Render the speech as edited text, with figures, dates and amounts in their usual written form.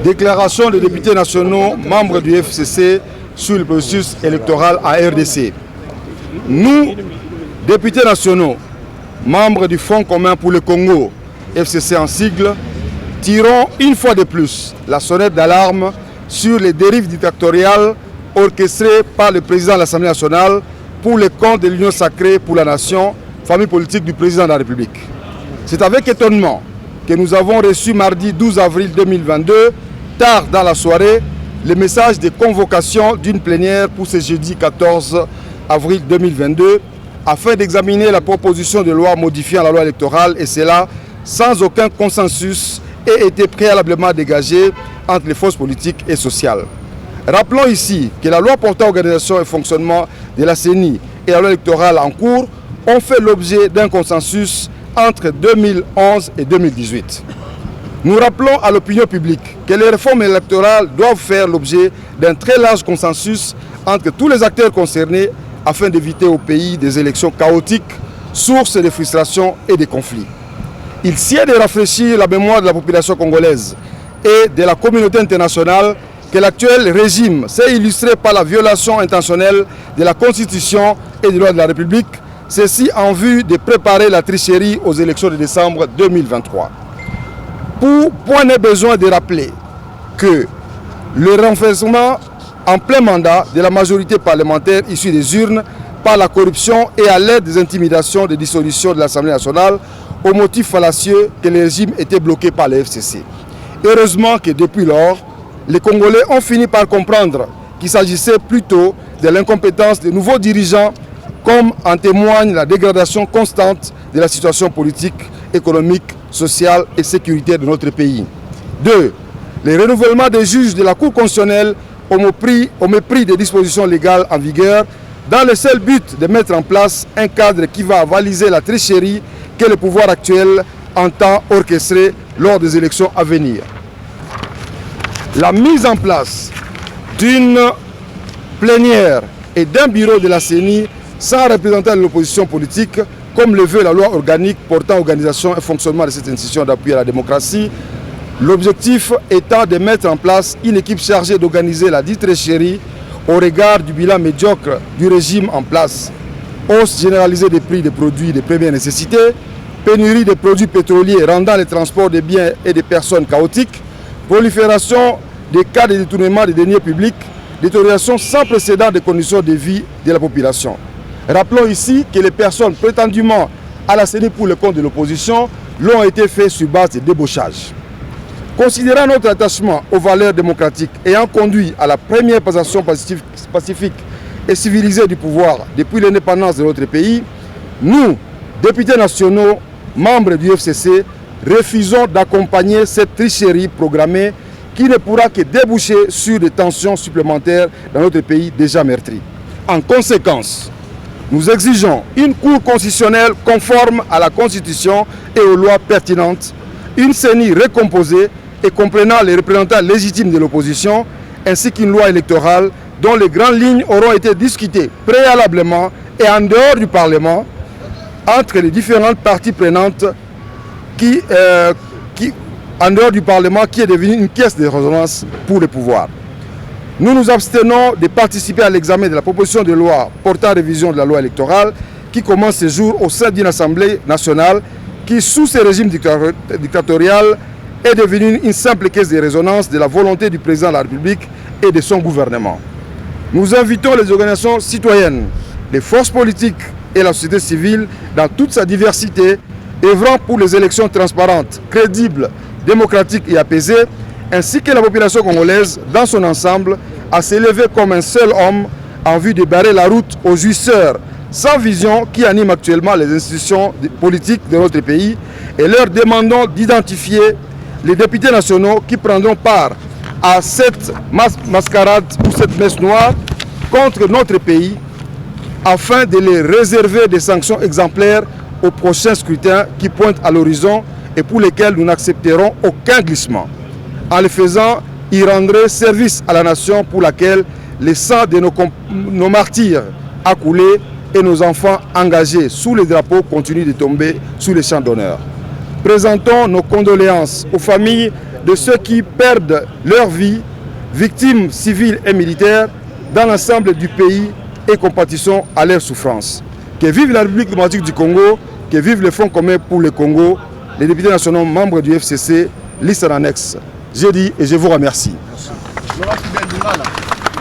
Déclaration des députés nationaux membres du FCC sur le processus électoral à RDC. Nous, députés nationaux, membres du Front commun pour le Congo, FCC en sigle, tirons une fois de plus la sonnette d'alarme sur les dérives dictatoriales orchestrées par le président de l'Assemblée nationale pour le compte de l'Union sacrée pour la nation, famille politique du président de la République. C'est avec étonnement que nous avons reçu mardi 12 avril 2022, tard dans la soirée, le message de convocation d'une plénière pour ce jeudi 14 avril 2022 afin d'examiner la proposition de loi modifiant la loi électorale, et cela sans aucun consensus et été préalablement dégagé entre les forces politiques et sociales. Rappelons ici que la loi portant organisation et fonctionnement de la CENI et la loi électorale en cours ont fait l'objet d'un consensus entre 2011 et 2018. Nous rappelons à l'opinion publique que les réformes électorales doivent faire l'objet d'un très large consensus entre tous les acteurs concernés afin d'éviter au pays des élections chaotiques, sources de frustration et de conflits. Il sied de rafraîchir la mémoire de la population congolaise et de la communauté internationale que l'actuel régime s'est illustré par la violation intentionnelle de la Constitution et des lois de la République, ceci en vue de préparer la tricherie aux élections de décembre 2023. Point n'est besoin de rappeler que le renversement en plein mandat de la majorité parlementaire issue des urnes par la corruption et à l'aide des intimidations de dissolution de l'Assemblée nationale au motif fallacieux que le régime était bloqué par le FCC. Heureusement que depuis lors, les Congolais ont fini par comprendre qu'il s'agissait plutôt de l'incompétence des nouveaux dirigeants, comme en témoigne la dégradation constante de la situation politique, économique, sociale et sécuritaire de notre pays. 2. Le renouvellement des juges de la Cour constitutionnelle au mépris des dispositions légales en vigueur, dans le seul but de mettre en place un cadre qui va avaliser la tricherie que le pouvoir actuel entend orchestrer lors des élections à venir. La mise en place d'une plénière et d'un bureau de la CENI sans représentant de l'opposition politique, comme le veut la loi organique portant organisation et fonctionnement de cette institution d'appui à la démocratie, l'objectif étant de mettre en place une équipe chargée d'organiser la dite tricherie au regard du bilan médiocre du régime en place. Hausse généralisée des prix des produits de première nécessité, pénurie des produits pétroliers rendant les transports des biens et des personnes chaotiques, prolifération des cas de détournement des deniers publics, détérioration sans précédent des conditions de vie de la population. Rappelons ici que les personnes prétendument à la CENI pour le compte de l'opposition l'ont été fait sur base de débauchage. Considérant notre attachement aux valeurs démocratiques ayant conduit à la première passation pacifique et civilisée du pouvoir depuis l'indépendance de notre pays, nous, députés nationaux, membres du FCC, refusons d'accompagner cette tricherie programmée qui ne pourra que déboucher sur des tensions supplémentaires dans notre pays déjà meurtri. En conséquence, nous exigeons une Cour constitutionnelle conforme à la Constitution et aux lois pertinentes, une CENI recomposée et comprenant les représentants légitimes de l'opposition, ainsi qu'une loi électorale dont les grandes lignes auront été discutées préalablement et en dehors du Parlement entre les différentes parties prenantes en dehors du Parlement qui est devenu une caisse de résonance pour le pouvoir. Nous nous abstenons de participer à l'examen de la proposition de loi portant révision de la loi électorale qui commence ce jour au sein d'une Assemblée nationale qui, sous ce régime dictatorial, est devenue une simple caisse de résonance de la volonté du président de la République et de son gouvernement. Nous invitons les organisations citoyennes, les forces politiques et la société civile dans toute sa diversité, œuvrant pour les élections transparentes, crédibles, démocratiques et apaisées, ainsi que la population congolaise dans son ensemble, à s'élever comme un seul homme en vue de barrer la route aux jouisseurs sans vision qui animent actuellement les institutions politiques de notre pays, et leur demandons d'identifier les députés nationaux qui prendront part à cette mascarade ou cette messe noire contre notre pays afin de les réserver des sanctions exemplaires au prochain scrutin qui pointe à l'horizon et pour lesquels nous n'accepterons aucun glissement. En le faisant, il rendrait service à la nation pour laquelle le sang de nos martyrs a coulé et nos enfants engagés sous les drapeaux continuent de tomber sous les champs d'honneur. Présentons nos condoléances aux familles de ceux qui perdent leur vie, victimes civiles et militaires, dans l'ensemble du pays et compatissons à leur souffrance. Que vive la République démocratique du Congo, que vive le Fonds commun pour le Congo, les députés nationaux membres du FCC, liste en annexe. Je dis et je vous remercie. Merci.